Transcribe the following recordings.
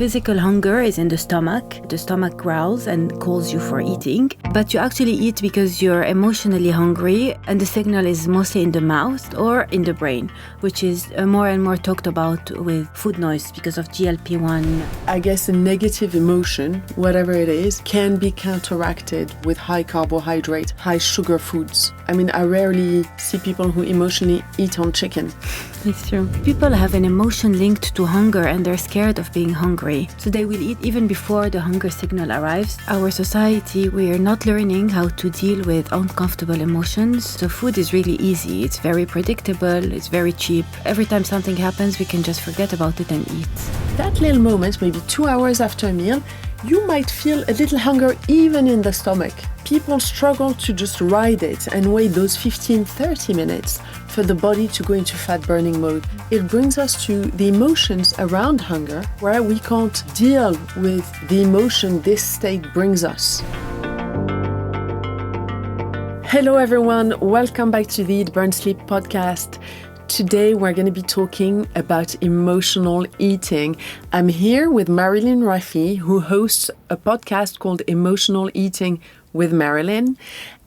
physical hunger is in the stomach. The stomach growls and calls you for eating, but you actually eat because you're emotionally hungry, and the signal is mostly in the mouth or in the brain, which is more and more talked about with food noise because of GLP-1. I guess a negative emotion, whatever it is, can be counteracted with high carbohydrate, high sugar foods. I mean, I rarely see people who emotionally eat on chicken. It's true. People have an emotion linked to hunger and they're scared of being hungry. So they will eat even before the hunger signal arrives. Our society, we are not learning how to deal with uncomfortable emotions. So food is really easy. It's very predictable. It's very cheap. Every time something happens, we can just forget about it and eat. That little moment, maybe 2 hours after a meal, you might feel a little hunger even in the stomach. People struggle to just ride it and wait those 15-30 minutes for the body to go into fat burning mode. It brings us to the emotions around hunger, where we can't deal with the emotion this state brings us. Hello everyone, welcome back to the Eat, Burn, Sleep podcast. Today we're going to be talking about emotional eating. I'm here with Marilyn Rafih, who hosts a podcast called Emotional Eating with Marilyn,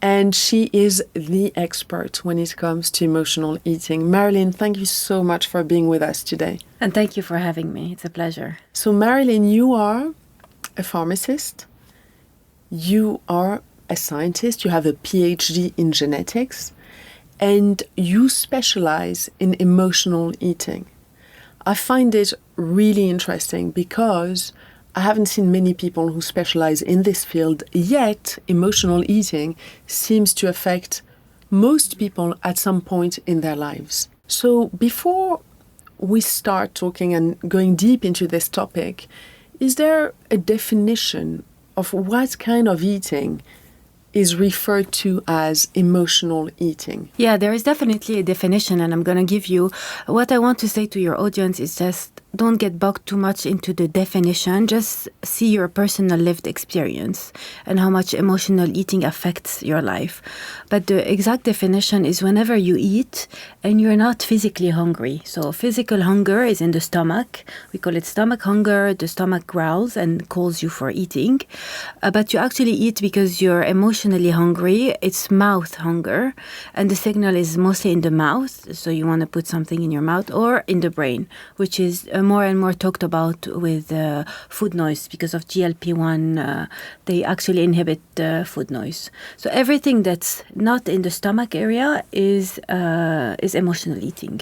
and she is the expert when it comes to emotional eating. Marilyn, thank you so much for being with us today. And thank you for having me. It's a pleasure. So Marilyn, you are a pharmacist, you are a scientist, you have a PhD in genetics, and you specialize in emotional eating. I find it really interesting because I haven't seen many people who specialize in this field, yet emotional eating seems to affect most people at some point in their lives. So before we start talking and going deep into this topic, is there a definition of what kind of eating is referred to as emotional eating? Yeah, there is definitely a definition, and I'm going to give you. What I want to say to your audience is just don't get bogged too much into the definition. Just see your personal lived experience and how much emotional eating affects your life. But the exact definition is whenever you eat and you're not physically hungry. So physical hunger is in the stomach. We call it stomach hunger. The stomach growls and calls you for eating. But you actually eat because you're emotionally hungry. It's mouth hunger. And the signal is mostly in the mouth. So you want to put something in your mouth or in the brain, which is more and more talked about with food noise because of GLP-1. They actually inhibit food noise. So everything that's not in the stomach area is emotional eating.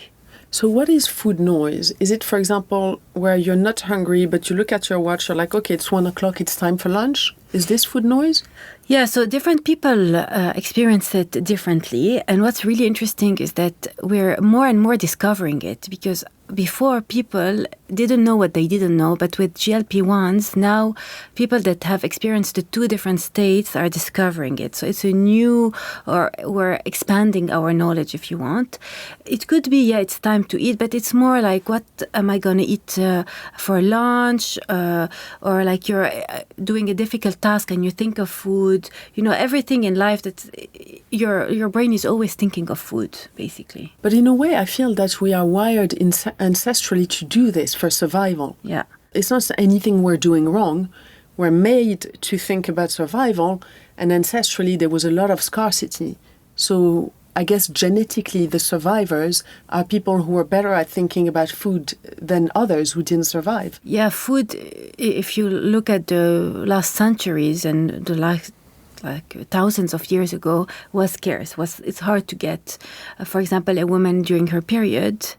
So what is food noise? Is it, for example, where you're not hungry, but you look at your watch, you're like, okay, it's 1 o'clock, it's time for lunch? Is this food noise? Yeah, so different people experience it differently. And what's really interesting is that we're more and more discovering it, because before people didn't know what they didn't know, but with GLP-1s, now people that have experienced the two different states are discovering it. So it's a new, or we're expanding our knowledge, if you want. It could be, yeah, it's time to eat, but it's more like, what am I going to eat for lunch? Or like you're doing a difficult task and you think of food. You know, everything in life that your brain is always thinking of food, basically. But in a way, I feel that we are wired ancestrally to do this for survival. Yeah. It's not anything we're doing wrong. We're made to think about survival, and ancestrally there was a lot of scarcity. So I guess genetically the survivors are people who are better at thinking about food than others who didn't survive. Yeah, food, if you look at the last centuries and the last thousands of years ago, was scarce. It's hard to get. For example, a woman during her period,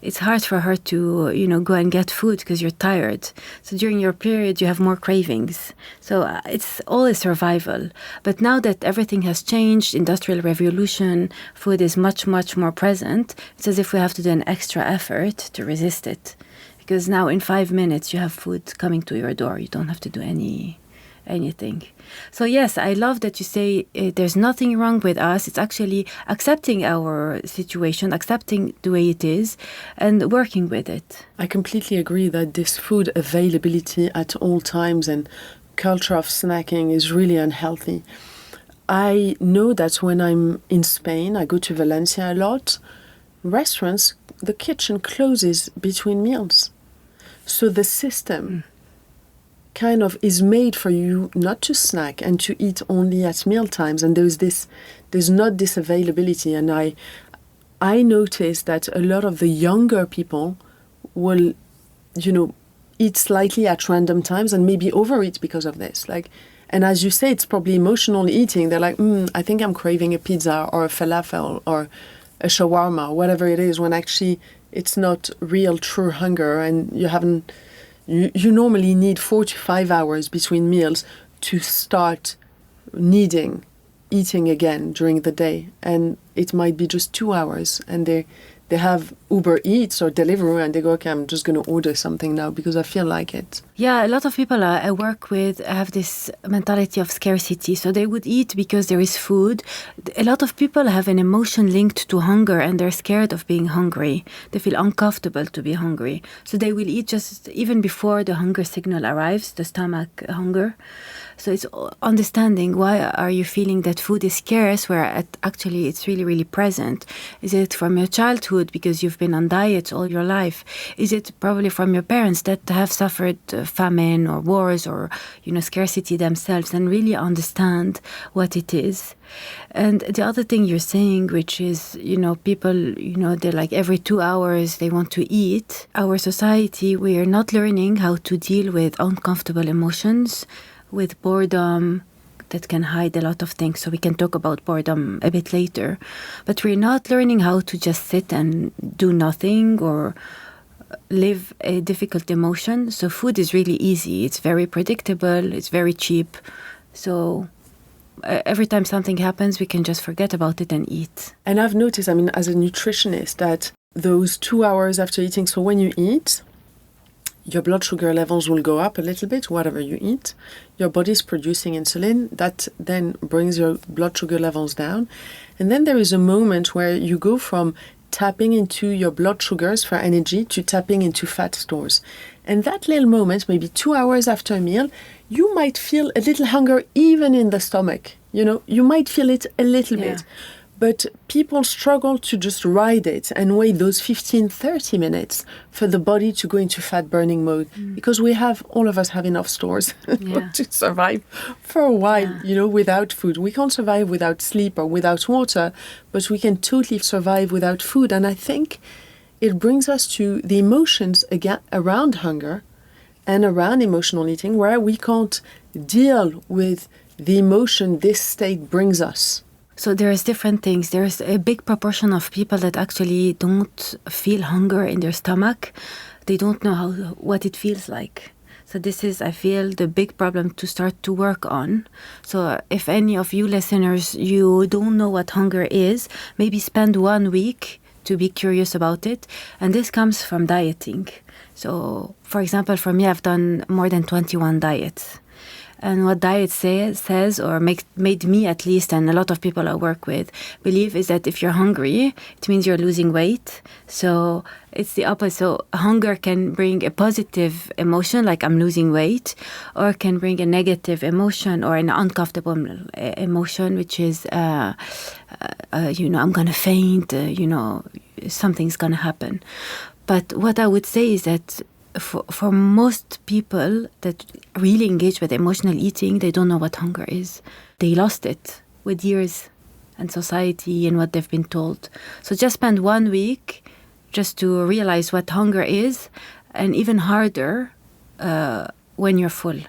it's hard for her to, go and get food because you're tired. So during your period, you have more cravings. So it's all a survival. But now that everything has changed, industrial revolution, food is much, much more present. It's as if we have to do an extra effort to resist it. Because now in 5 minutes, you have food coming to your door. You don't have to do anything. So yes, I love that you say there's nothing wrong with us. It's actually accepting our situation, accepting the way it is, and working with it. I completely agree that this food availability at all times and culture of snacking is really unhealthy. I know that when I'm in Spain, I go to Valencia a lot, restaurants, the kitchen closes between meals. So the system kind of is made for you not to snack and to eat only at meal times. And there's not this availability. And I noticed that a lot of the younger people will, eat slightly at random times and maybe overeat because of this. And as you say, it's probably emotional eating. They're like, I think I'm craving a pizza or a falafel or a shawarma, whatever it is, when actually it's not real, true hunger. And you normally need 4 to 5 hours between meals to start needing eating again during the day. And it might be just 2 hours. And they have Uber Eats or Deliveroo and they go, okay, I'm just going to order something now because I feel like it. Yeah, a lot of people I work with have this mentality of scarcity. So they would eat because there is food. A lot of people have an emotion linked to hunger and they're scared of being hungry. They feel uncomfortable to be hungry. So they will eat just even before the hunger signal arrives, the stomach hunger. So it's understanding why are you feeling that food is scarce where actually it's really, really present. Is it from your childhood because you've been on diets all your life? Is it probably from your parents that have suffered famine or wars or, scarcity themselves, and really understand what it is? And the other thing you're saying, which is, people, they're like every 2 hours they want to eat. Our society, we are not learning how to deal with uncomfortable emotions, with boredom that can hide a lot of things. So we can talk about boredom a bit later. But we're not learning how to just sit and do nothing or live a difficult emotion. So food is really easy. It's very predictable. It's very cheap. So every time something happens, we can just forget about it and eat. And I've noticed, as a nutritionist, that those 2 hours after eating, so when you eat, your blood sugar levels will go up a little bit, whatever you eat. Your body's producing insulin. That then brings your blood sugar levels down. And then there is a moment where you go from tapping into your blood sugars for energy to tapping into fat stores. And that little moment, maybe 2 hours after a meal, you might feel a little hunger even in the stomach. You might feel it a little bit. But people struggle to just ride it and wait those 15, 30 minutes for the body to go into fat burning mode. Because all of us have enough stores to survive for a while, without food. We can't survive without sleep or without water, but we can totally survive without food. And I think it brings us to the emotions again around hunger and around emotional eating, where we can't deal with the emotion this state brings us. So there's different things. There's a big proportion of people that actually don't feel hunger in their stomach. They don't know what it feels like. So this is, I feel, the big problem to start to work on. So if any of you listeners, you don't know what hunger is, maybe spend 1 week to be curious about it. And this comes from dieting. So, for example, for me, I've done more than 21 diets. And what diet says, or made me at least, and a lot of people I work with, believe is that if you're hungry, it means you're losing weight. So it's the opposite. So hunger can bring a positive emotion, like I'm losing weight, or can bring a negative emotion or an uncomfortable emotion, which is, I'm going to faint, something's going to happen. But what I would say is that for most people that really engage with emotional eating, they don't know what hunger is. They lost it with years and society and what they've been told. So just spend 1 week just to realize what hunger is, and even harder when you're full.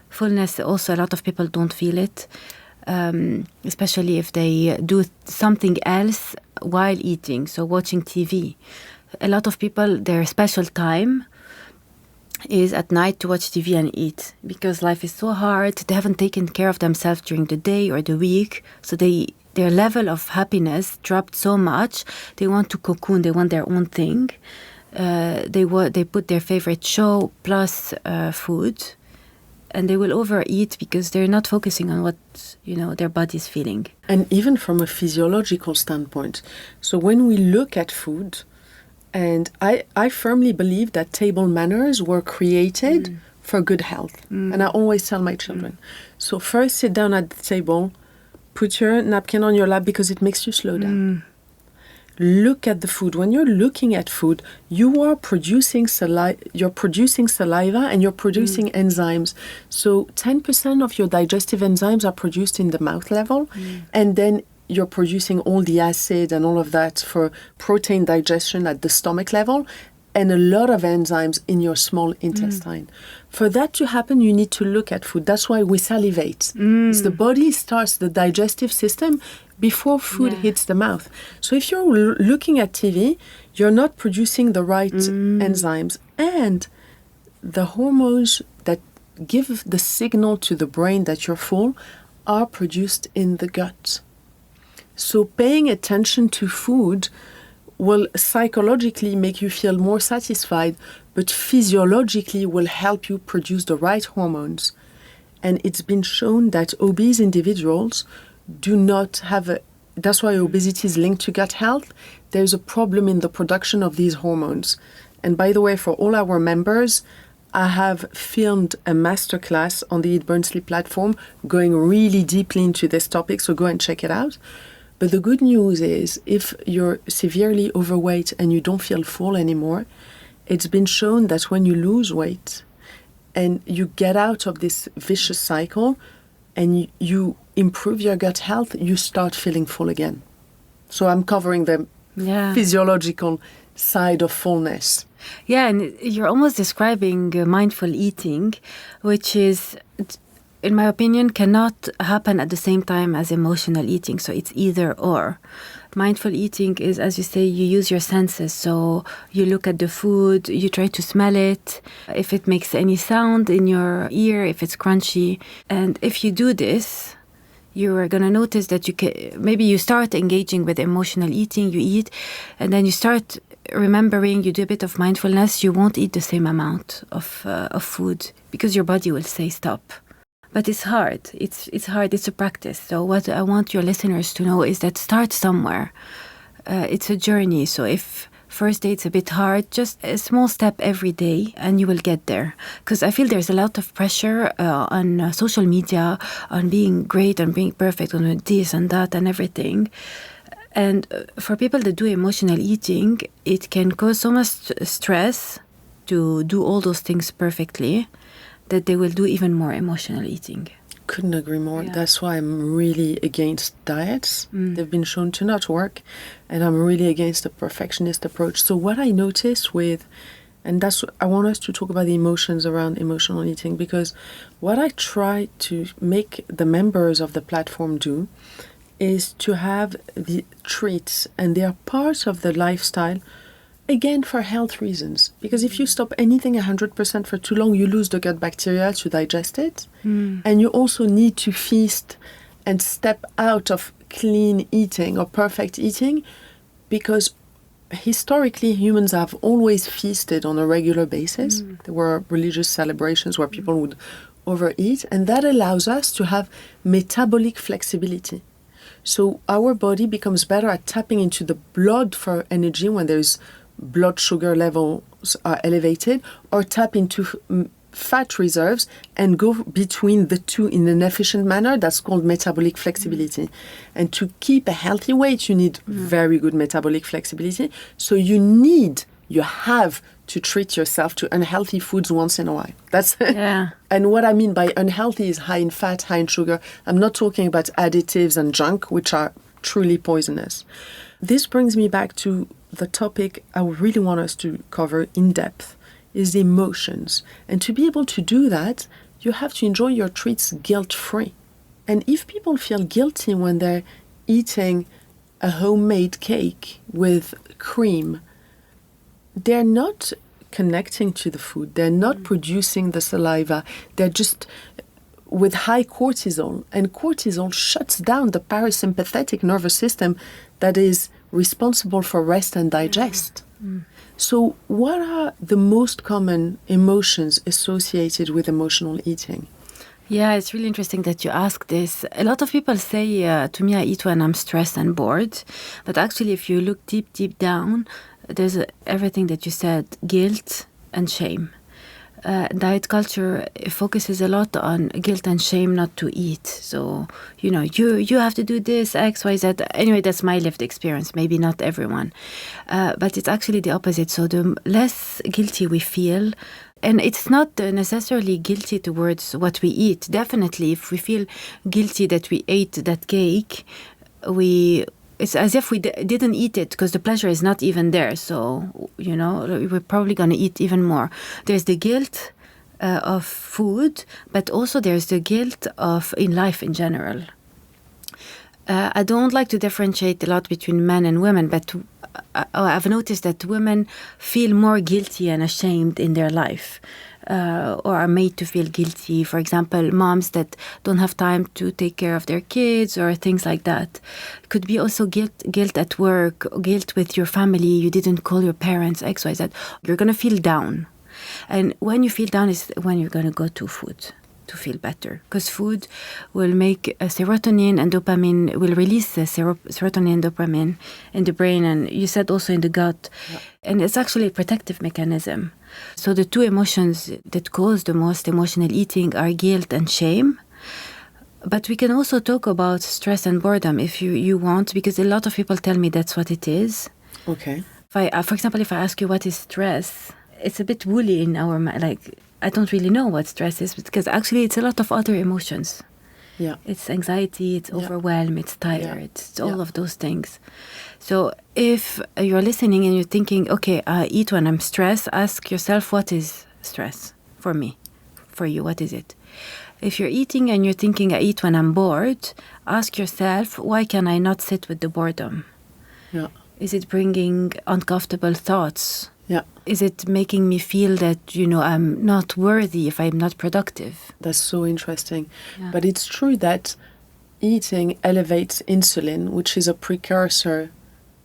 Fullness, also a lot of people don't feel it, especially if they do something else while eating, so watching TV. A lot of people, their special time is at night to watch TV and eat, because life is so hard. They haven't taken care of themselves during the day or the week, so their level of happiness dropped so much. They want to cocoon. They want their own thing. They put their favorite show plus food, and they will overeat because they're not focusing on what their body's feeling. And even from a physiological standpoint, so when we look at food. And I firmly believe that table manners were created for good health. And I always tell my children, so first sit down at the table, put your napkin on your lap because it makes you slow down. look at the food. When you're looking at food, you are producing saliva and you're producing enzymes. So 10% of your digestive enzymes are produced in the mouth level, and then you're producing all the acid and all of that for protein digestion at the stomach level, and a lot of enzymes in your small intestine. For that to happen, you need to look at food. That's why we salivate. The body starts the digestive system before food hits the mouth. So if you're looking at TV, you're not producing the right enzymes. And the hormones that give the signal to the brain that you're full are produced in the gut. So paying attention to food will psychologically make you feel more satisfied, but physiologically will help you produce the right hormones. And it's been shown that obese individuals do not have that's why obesity is linked to gut health. There's a problem in the production of these hormones. And by the way, for all our members, I have filmed a masterclass on the Eat, Burn, Sleep platform going really deeply into this topic, so go and check it out. But the good news is, if you're severely overweight and you don't feel full anymore, it's been shown that when you lose weight and you get out of this vicious cycle and you improve your gut health, you start feeling full again. So I'm covering the physiological side of fullness. Yeah, and you're almost describing mindful eating, which is, in my opinion, cannot happen at the same time as emotional eating. So it's either or. Mindful eating is, as you say, you use your senses. So you look at the food, you try to smell it, if it makes any sound in your ear, if it's crunchy. And if you do this, you are going to notice that maybe you start engaging with emotional eating, you eat, and then you start remembering, you do a bit of mindfulness, you won't eat the same amount of food because your body will say stop. But it's hard. It's hard. It's a practice. So what I want your listeners to know is that start somewhere. It's a journey. So if first day it's a bit hard, just a small step every day and you will get there. Because I feel there's a lot of pressure on social media, on being great, on being perfect, on this and that and everything. And for people that do emotional eating, it can cause so much stress to do all those things perfectly that they will do even more emotional eating. Couldn't agree more. Yeah. That's why I'm really against diets. They've been shown to not work, and I'm really against the perfectionist approach. So what I noticed I want us to talk about the emotions around emotional eating, because what I try to make the members of the platform do is to have the treats, and they are part of the lifestyle, again, for health reasons. Because if you stop anything 100% for too long, you lose the gut bacteria to digest it. And you also need to feast and step out of clean eating or perfect eating, because historically humans have always feasted on a regular basis. There were religious celebrations where people would overeat, and that allows us to have metabolic flexibility. So our body becomes better at tapping into the blood for energy when there's blood sugar levels are elevated, or tap into fat reserves and go between the two in an efficient manner. That's called metabolic flexibility. And to keep a healthy weight, you need very good metabolic flexibility. So you have to treat yourself to unhealthy foods once in a while. That's And what I mean by unhealthy is high in fat, high in sugar. I'm not talking about additives and junk, which are truly poisonous. This brings me back to the topic I really want us to cover in depth, is emotions. And to be able to do that, you have to enjoy your treats guilt-free. And if people feel guilty when they're eating a homemade cake with cream, they're not connecting to the food. They're not producing the saliva. They're just with high cortisol. And cortisol shuts down the parasympathetic nervous system that is responsible for rest and digest. So what are the most common emotions associated with emotional eating? Yeah, it's really interesting that you ask this. A lot of people say to me, I eat when I'm stressed and bored. But actually, if you look deep down, there's everything that you said, guilt and shame. diet culture focuses a lot on guilt and shame not to eat. So, you have to do this, X, Y, Z. Anyway, that's my lived experience, maybe not everyone. But it's actually the opposite. So the less guilty we feel, and it's not necessarily guilty towards what we eat. Definitely, if we feel guilty that we ate that cake, it's as if we didn't eat it because the pleasure is not even there. So, we're probably going to eat even more. There's the guilt of food, but also there's the guilt of in life in general. I don't like to differentiate a lot between men and women, but I've noticed that women feel more guilty and ashamed in their life. Or are made to feel guilty. For example, moms that don't have time to take care of their kids or things like that. Could be also guilt at work, guilt with your family. You didn't call your parents, X, Y, Z. You're going to feel down. And when you feel down is when you're going to go to food to feel better. Because food will make serotonin and dopamine, will release the serotonin and dopamine in the brain. And you said also in the gut. Yeah. And it's actually a protective mechanism. So the two emotions that cause the most emotional eating are guilt and shame. But we can also talk about stress and boredom if you want, because a lot of people tell me that's what it is. Okay. For example, if I ask you what is stress, it's a bit woolly in our mind. Like, I don't really know what stress is, because actually it's a lot of other emotions. Yeah. It's anxiety, it's overwhelm, it's tired, it's all of those things. So if you're listening and you're thinking, okay, I eat when I'm stressed, ask yourself, what is stress for me? For you, what is it? If you're eating and you're thinking, I eat when I'm bored, ask yourself, why can I not sit with the boredom? Yeah. Is it bringing uncomfortable thoughts? Yeah. Is it making me feel that, I'm not worthy if I'm not productive? That's so interesting. Yeah. But it's true that eating elevates insulin, which is a precursor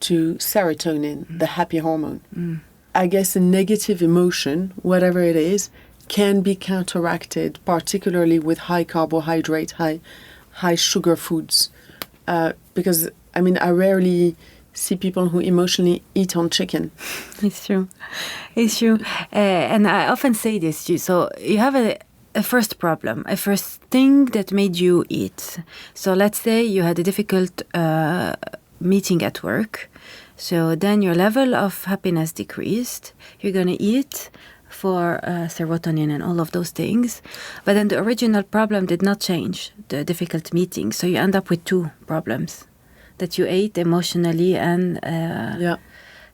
to serotonin, the happy hormone. I guess a negative emotion, whatever it is, can be counteracted, particularly with high carbohydrate, high sugar foods. Because, I rarely see people who emotionally eat on chicken. It's true. And I often say this to you. So you have a first problem, a first thing that made you eat. So let's say you had a difficult meeting at work. So then your level of happiness decreased. You're going to eat for serotonin and all of those things. But then the original problem did not change, the difficult meeting. So you end up with two problems that you ate emotionally and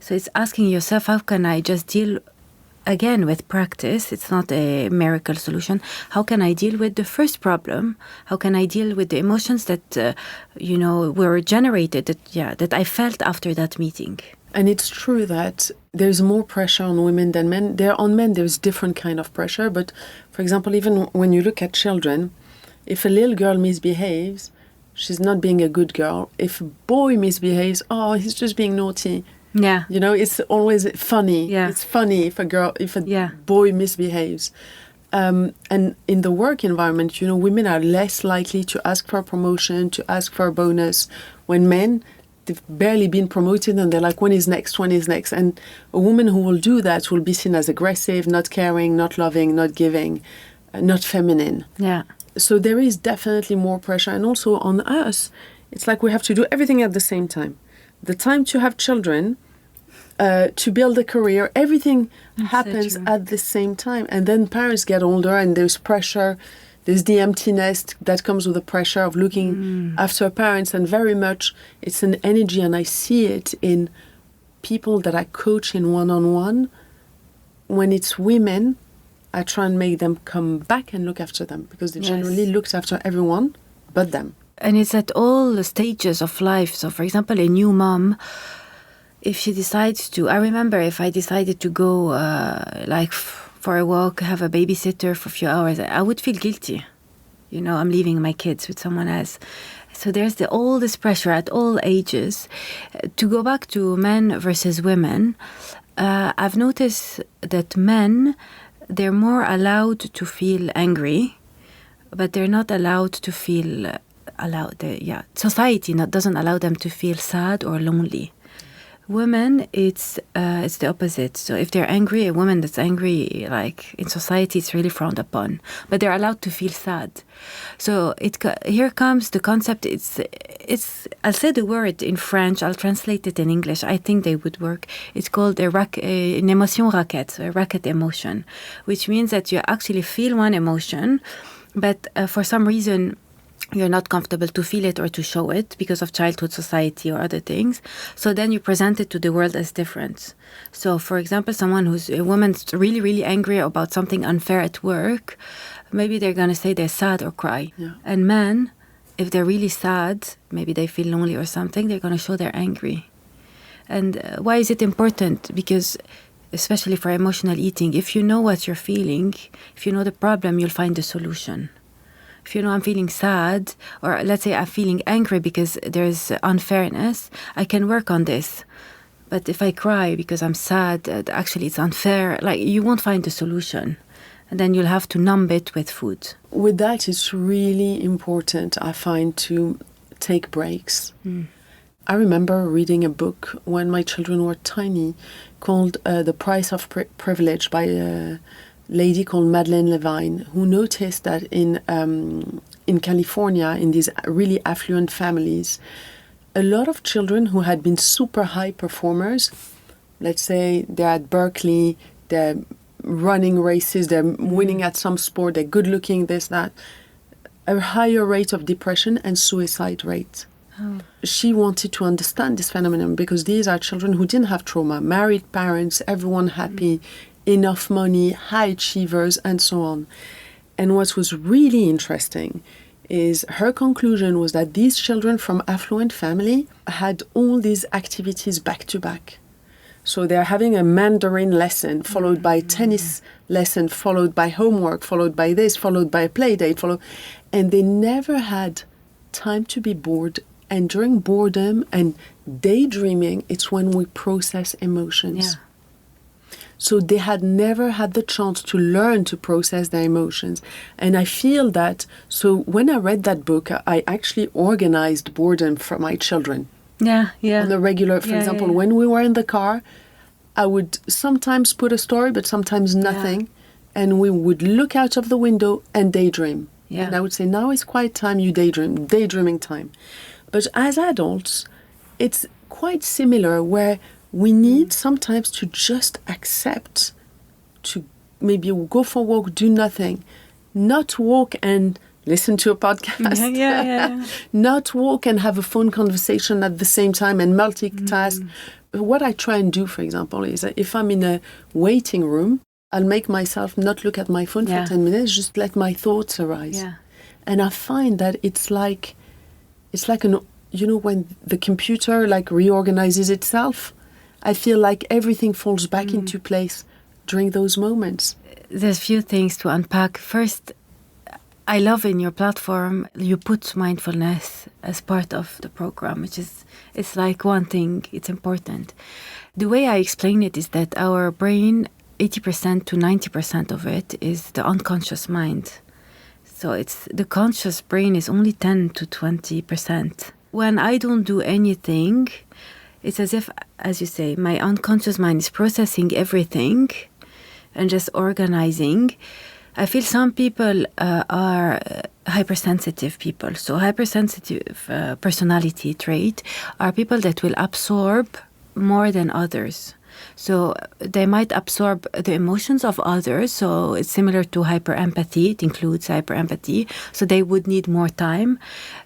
so it's asking yourself, how can I just deal again with practice? It's not a miracle solution. How can I deal with the first problem? How can I deal with the emotions that were generated that I felt after that meeting? And it's true that there's more pressure on women than men. On men there's different kind of pressure, but for example, even when you look at children, if a little girl misbehaves, she's not being a good girl. If a boy misbehaves, he's just being naughty. Yeah. It's always funny. Yeah. It's funny if a boy misbehaves. And in the work environment, women are less likely to ask for a promotion, to ask for a bonus. When men, they've barely been promoted and they're like, when is next? And a woman who will do that will be seen as aggressive, not caring, not loving, not giving, not feminine. Yeah. So there is definitely more pressure. And also on us, it's like we have to do everything at the same time. The time to have children, to build a career, everything happens at the same time. And then parents get older and there's pressure. There's the emptiness that comes with the pressure of looking after parents. And very much it's an energy. And I see it in people that I coach in one-on-one. When it's women, I try and make them come back and look after them, because they generally looked after everyone but them. And it's at all the stages of life. So, for example, a new mom, if she decides to, I remember if I decided to go for a walk, have a babysitter for a few hours, I would feel guilty. I'm leaving my kids with someone else. So there's all this pressure at all ages. To go back to men versus women, I've noticed that men, they're more allowed to feel angry, but they're not allowed to feel society doesn't allow them to feel sad or lonely. Women, it's the opposite. So if they're angry, a woman that's angry, like in society, it's really frowned upon. But they're allowed to feel sad. So here comes the concept. It's I'll say the word in French. I'll translate it in English. I think they would work. It's called une émotion raquette, a raquette emotion, which means that you actually feel one emotion, but for some reason you're not comfortable to feel it or to show it because of childhood, society, or other things. So then you present it to the world as different. So, for example, a woman's really, really angry about something unfair at work, maybe they're going to say they're sad or cry. Yeah. And men, if they're really sad, maybe they feel lonely or something, they're going to show they're angry. And why is it important? Because especially for emotional eating, if you know what you're feeling, if you know the problem, you'll find the solution. If you know I'm feeling sad, or let's say I'm feeling angry because there's unfairness, I can work on this. But if I cry because I'm sad, actually it's unfair, like you won't find the solution. And then you'll have to numb it with food. With that, it's really important, I find, to take breaks. I remember reading a book when my children were tiny called The Price of Privilege by a lady called Marilyn Rafih, who noticed that in California, in these really affluent families, a lot of children who had been super high performers, let's say they're at Berkeley, they're running races, they're winning at some sport, they're good looking, this, that, a higher rate of depression and suicide rate. Oh. She wanted to understand this phenomenon because these are children who didn't have trauma, married parents, everyone happy, enough money, high achievers, and so on. And what was really interesting is her conclusion was that these children from affluent family had all these activities back to back. So they're having a Mandarin lesson, followed by tennis lesson, followed by homework, followed by this, followed by a play date, and they never had time to be bored. And during boredom and daydreaming, it's when we process emotions. Yeah. So they had never had the chance to learn to process their emotions. And I feel that, so when I read that book, I actually organized boredom for my children. Yeah. On the regular, for example, when we were in the car, I would sometimes put a story, but sometimes nothing. Yeah. And we would look out of the window and daydream. Yeah. And I would say, now is quiet time, you daydreaming time. But as adults, it's quite similar where we need sometimes to just accept to maybe go for a walk, do nothing, not walk and listen to a podcast, not walk and have a phone conversation at the same time and multitask. What I try and do, for example, is that if I'm in a waiting room, I'll make myself not look at my phone for 10 minutes, just let my thoughts arise. Yeah. And I find that it's like when the computer reorganizes itself, I feel like everything falls back into place during those moments. There's a few things to unpack. First, I love in your platform, you put mindfulness as part of the program, it's like one thing, it's important. The way I explain it is that our brain, 80% to 90% of it is the unconscious mind. So the conscious brain is only 10 to 20%. When I don't do anything, it's as if, as you say, my unconscious mind is processing everything and just organizing. I feel some people are hypersensitive people. So hypersensitive personality trait are people that will absorb more than others. So they might absorb the emotions of others. So it's similar to hyperempathy. It includes hyperempathy. So they would need more time.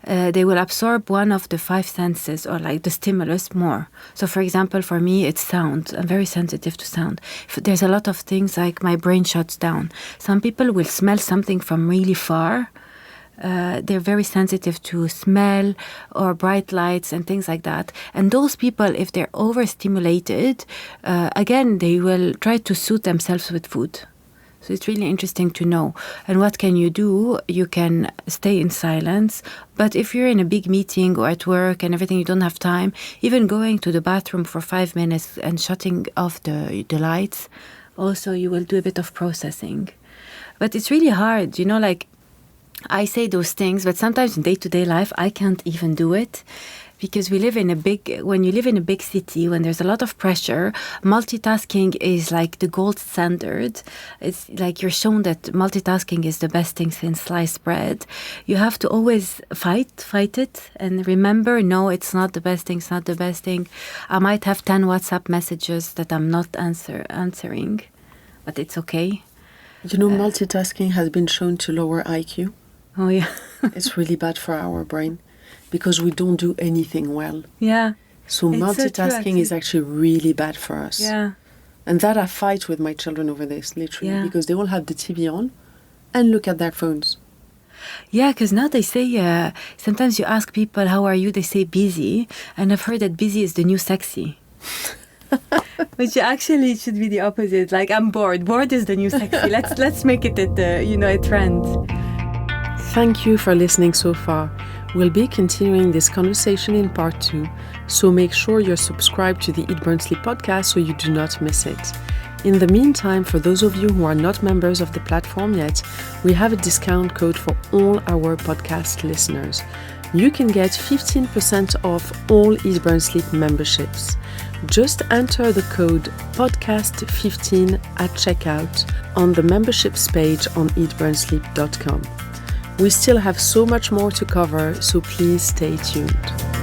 They will absorb one of the five senses or the stimulus more. So for example, for me, it's sound. I'm very sensitive to sound. If there's a lot of things my brain shuts down. Some people will smell something from really far. They're very sensitive to smell or bright lights and things like that. And those people, if they're overstimulated, again, they will try to soothe themselves with food. So it's really interesting to know. And what can you do? You can stay in silence. But if you're in a big meeting or at work and everything, you don't have time, even going to the bathroom for 5 minutes and shutting off the lights, also you will do a bit of processing. But it's really hard, I say those things, but sometimes in day-to-day life, I can't even do it. because when you live in a big city, when there's a lot of pressure, multitasking is like the gold standard. It's like you're shown that multitasking is the best thing since sliced bread. You have to always fight it, and remember, no, it's not the best thing. It's not the best thing. I might have 10 WhatsApp messages that I'm not answering, but it's okay. Multitasking has been shown to lower IQ. Oh, yeah. It's really bad for our brain because we don't do anything well. Yeah. So multitasking is actually really bad for us. Yeah. And that I fight with my children over this, literally, Yeah. because they all have the TV on and look at their phones. Yeah, because now they say, sometimes you ask people, how are you? They say busy. And I've heard that busy is the new sexy. Which actually it should be the opposite. Like, I'm bored. Bored is the new sexy. Let's make it a trend. Thank you for listening so far. We'll be continuing this conversation in part 2, so make sure you're subscribed to the Eat Burn Sleep podcast so you do not miss it. In the meantime, for those of you who are not members of the platform yet, we have a discount code for all our podcast listeners. You can get 15% off all Eat Burn Sleep memberships. Just enter the code podcast15 at checkout on the memberships page on eatburnsleep.com. We still have so much more to cover, so please stay tuned.